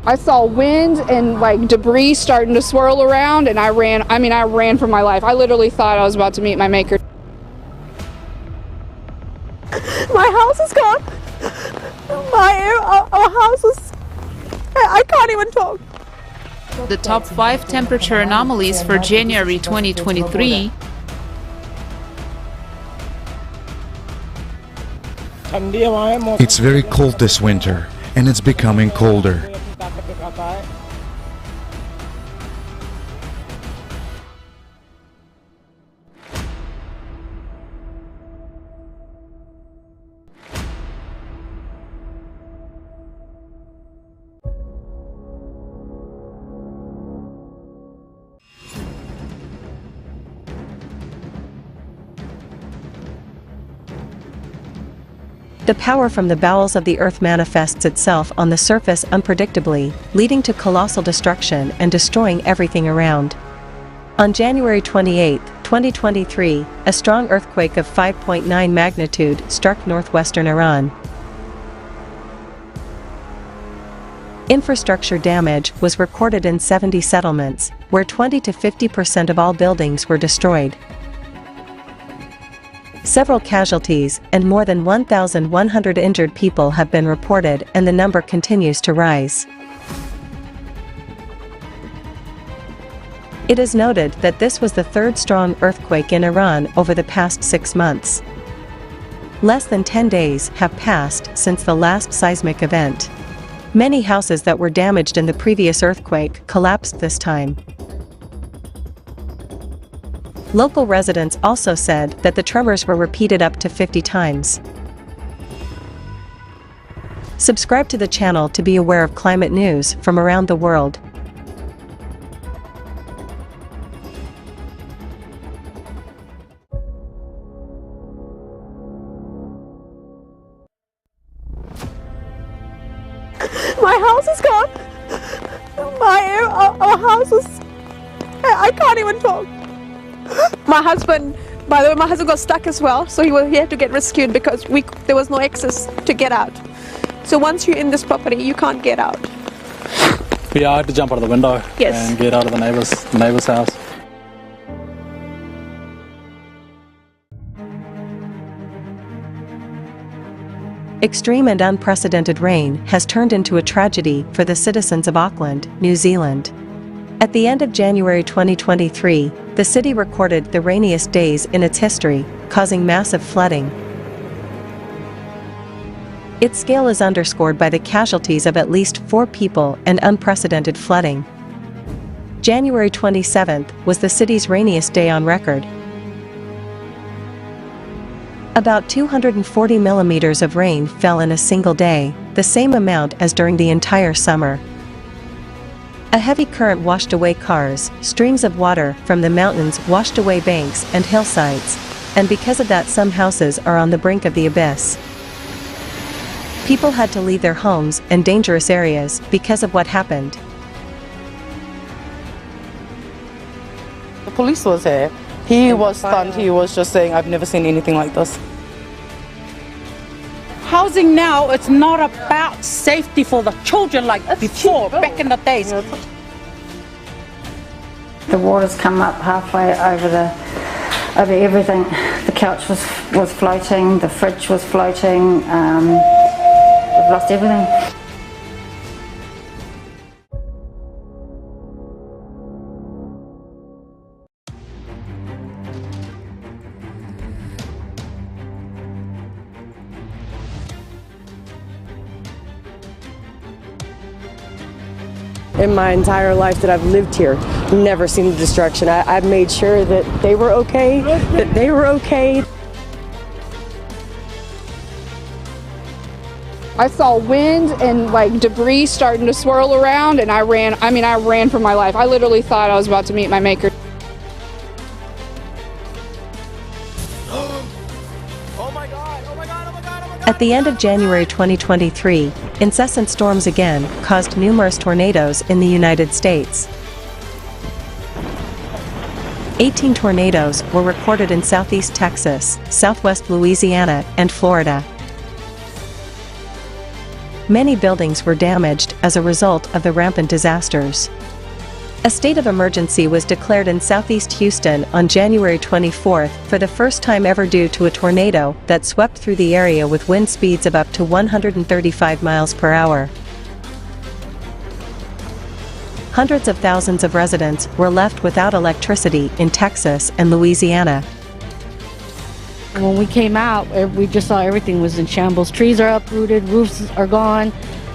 I saw wind and like debris starting to swirl around, and I ran. I mean, I ran for my life. I literally thought I was about to meet my maker. My house is gone. Our house is... I can't even talk. The top 5 temperature anomalies for January 2023. It's very cold this winter, and it's becoming colder. The power from the bowels of the earth manifests itself on the surface unpredictably, leading to colossal destruction and destroying everything around. On January 28, 2023, a strong earthquake of 5.9 magnitude struck northwestern Iran. Infrastructure damage was recorded in 70 settlements, where 20 to 50% of all buildings were destroyed. Several casualties and more than 1,100 injured people have been reported, and the number continues to rise. It is noted that this was the third strong earthquake in Iran over the past 6 months. Less than 10 days have passed since the last seismic event. Many houses that were damaged in the previous earthquake collapsed this time. Local residents also said that the tremors were repeated up to 50 times. Subscribe to the channel to be aware of climate news from around the world. My house is gone. Our house is... I can't even talk. My husband, by the way, my husband got stuck as well, so he had to get rescued because there was no access to get out. So once you're in this property, you can't get out. We had to jump out of the window. Yes. And get out of the neighbor's house. Extreme and unprecedented rain has turned into a tragedy for the citizens of Auckland, New Zealand. At the end of January 2023, the city recorded the rainiest days in its history, causing massive flooding. Its scale is underscored by the casualties of at least 4 people and unprecedented flooding. January 27th was the city's rainiest day on record. About 240 millimeters of rain fell in a single day, the same amount as during the entire summer. A heavy current washed away cars, streams of water from the mountains washed away banks and hillsides, and because of that some houses are on the brink of the abyss. People had to leave their homes and dangerous areas because of what happened. The police was here. He was stunned. He was just saying, I've never seen anything like this. Housing now, it's not about safety for the children like before, back in the days. The water's come up halfway over everything. The couch was floating, the fridge was floating, we've lost everything. In my entire life that I've lived here, never seen the destruction. I've made sure that they were okay, I saw wind and like debris starting to swirl around, and I ran. I mean, I ran for my life. I literally thought I was about to meet my maker. At the end of January 2023, incessant storms again caused numerous tornadoes in the United States. 18 tornadoes were recorded in southeast Texas, southwest Louisiana, and Florida. Many buildings were damaged as a result of the rampant disasters. A state of emergency was declared in southeast Houston on January 24 for the first time ever due to a tornado that swept through the area with wind speeds of up to 135 miles per hour. Hundreds of thousands of residents were left without electricity in Texas and Louisiana. When we came out, we just saw everything was in shambles. Trees are uprooted, roofs are gone,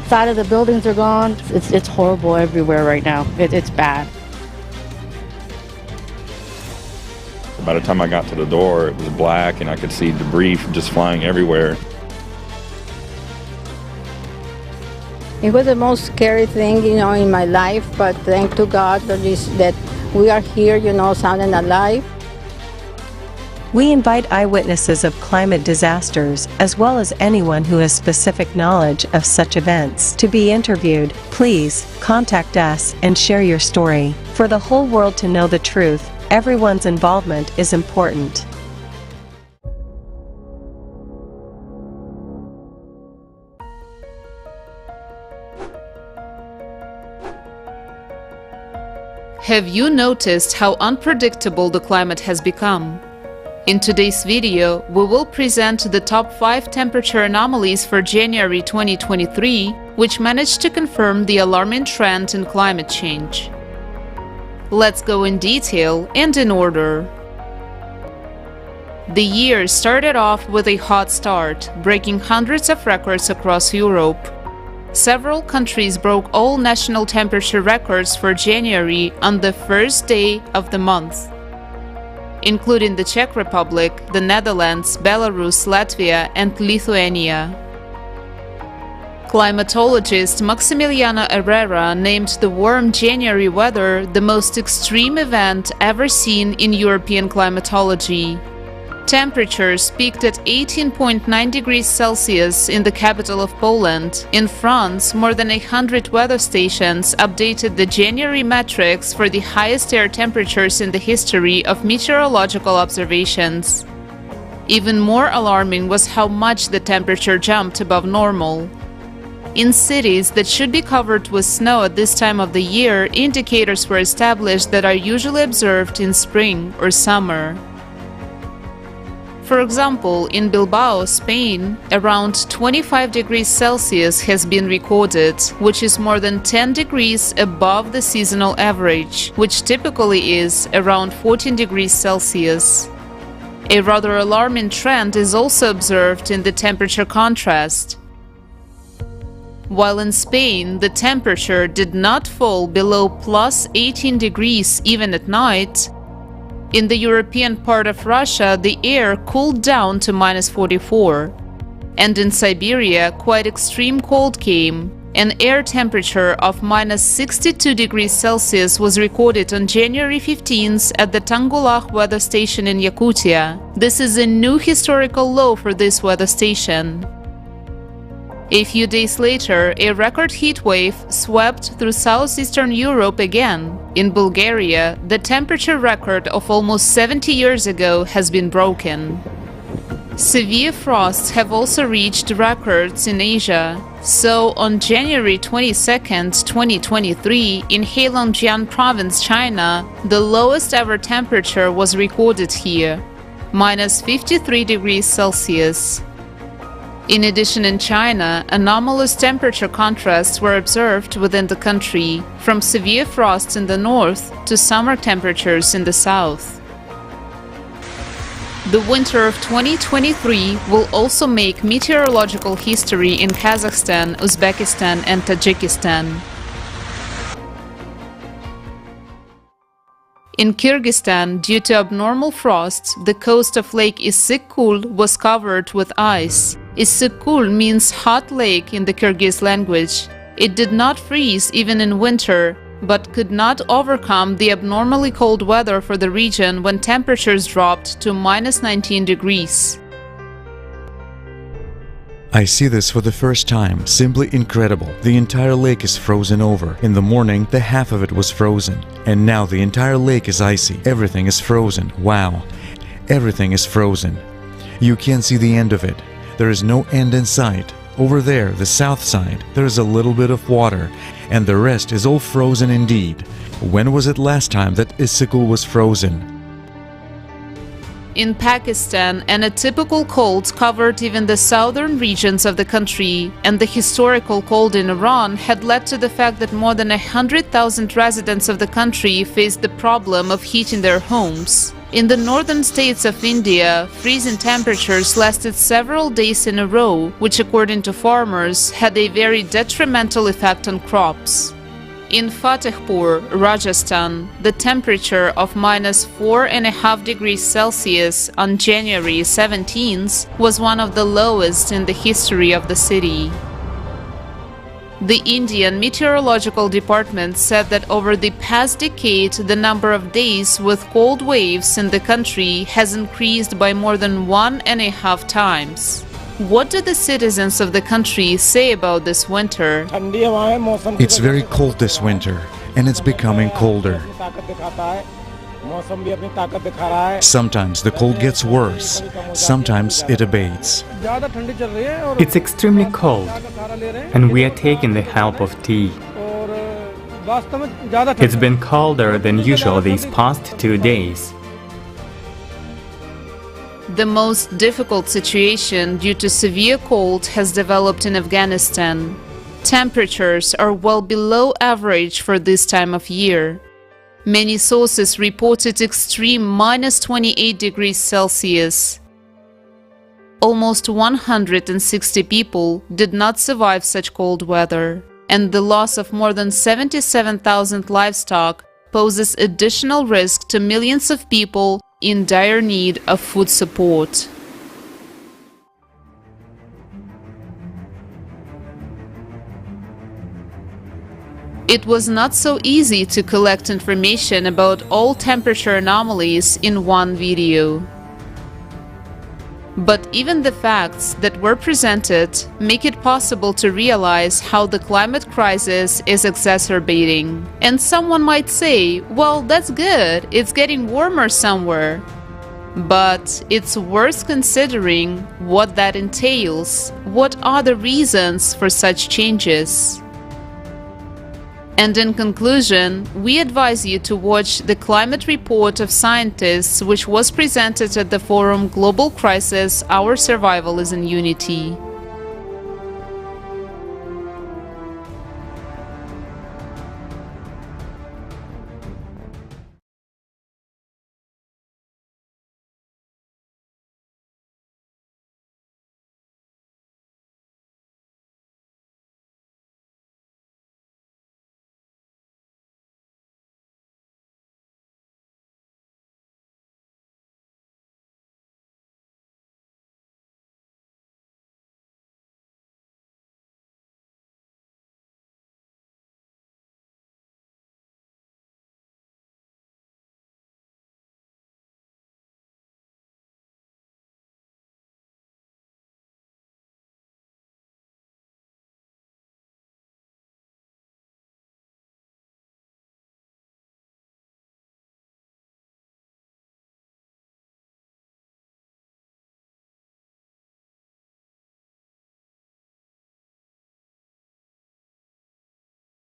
side of the buildings are gone. It's horrible everywhere right now. It's bad. By the time I got to the door, it was black and I could see debris just flying everywhere. It was the most scary thing, in my life, but thank to God that we are here, sound and alive. We invite eyewitnesses of climate disasters, as well as anyone who has specific knowledge of such events, to be interviewed. Please contact us and share your story. For the whole world to know the truth, everyone's involvement is important. Have you noticed how unpredictable the climate has become? In today's video, we will present the top 5 temperature anomalies for January 2023, which managed to confirm the alarming trend in climate change. Let's go in detail and in order. The year started off with a hot start, breaking hundreds of records across Europe. Several countries broke all national temperature records for January on the first day of the month, including the Czech Republic, the Netherlands, Belarus, Latvia, and Lithuania. Climatologist Maximiliano Herrera named the warm January weather the most extreme event ever seen in European climatology. Temperatures peaked at 18.9 degrees Celsius in the capital of Poland. In France, more than 100 weather stations updated the January metrics for the highest air temperatures in the history of meteorological observations. Even more alarming was how much the temperature jumped above normal. In cities that should be covered with snow at this time of the year, indicators were established that are usually observed in spring or summer. For example, in Bilbao, Spain, around 25 degrees Celsius has been recorded, which is more than 10 degrees above the seasonal average, which typically is around 14 degrees Celsius. A rather alarming trend is also observed in the temperature contrast. While in Spain, the temperature did not fall below plus 18 degrees even at night, in the European part of Russia, the air cooled down to minus 44. And in Siberia, quite extreme cold came. An air temperature of minus 62 degrees Celsius was recorded on January 15th at the Tangulakh weather station in Yakutia. This is a new historical low for this weather station. A few days later, a record heat wave swept through southeastern Europe again. In Bulgaria, the temperature record of almost 70 years ago has been broken. Severe frosts have also reached records in Asia. So, on January 22, 2023, in Heilongjiang province, China, the lowest ever temperature was recorded here, minus 53 degrees Celsius. In addition, in China, anomalous temperature contrasts were observed within the country, from severe frosts in the north to summer temperatures in the south. The winter of 2023 will also make meteorological history in Kazakhstan, Uzbekistan, and Tajikistan. In Kyrgyzstan, due to abnormal frosts, the coast of Lake Issyk-Kul was covered with ice. Issyk-Kul means hot lake in the Kyrgyz language. It did not freeze even in winter, but could not overcome the abnormally cold weather for the region when temperatures dropped to minus 19 degrees. I see this for the first time. Simply incredible. The entire lake is frozen over. In the morning, the half of it was frozen. And now the entire lake is icy. Everything is frozen. Wow. Everything is frozen. You can't see the end of it. There is no end in sight. Over there, the south side, there is a little bit of water, and the rest is all frozen indeed. When was it last time that Isikul was frozen? In Pakistan, an atypical cold covered even the southern regions of the country, and the historical cold in Iran had led to the fact that more than 100,000 residents of the country faced the problem of heating their homes. In the northern states of India, freezing temperatures lasted several days in a row, which according to farmers had a very detrimental effect on crops. In Fatehpur, Rajasthan, the temperature of -4.5 degrees Celsius on January 17th was one of the lowest in the history of the city. The Indian Meteorological Department said that over the past decade, the number of days with cold waves in the country has increased by more than 1.5 times. What do the citizens of the country say about this winter? It's very cold this winter, and it's becoming colder. Sometimes the cold gets worse, sometimes it abates. It's extremely cold, and we are taking the help of tea. It's been colder than usual these past 2 days. The most difficult situation due to severe cold has developed in Afghanistan. Temperatures are well below average for this time of year. Many sources reported extreme -28 degrees Celsius. Almost 160 people did not survive such cold weather, and the loss of more than 77,000 livestock poses additional risk to millions of people in dire need of food support. It was not so easy to collect information about all temperature anomalies in one video. But even the facts that were presented make it possible to realize how the climate crisis is exacerbating. And someone might say, well, that's good, it's getting warmer somewhere. But it's worth considering what that entails. What are the reasons for such changes? And in conclusion, we advise you to watch the climate report of scientists, which was presented at the forum Global Crisis: Our Survival is in Unity.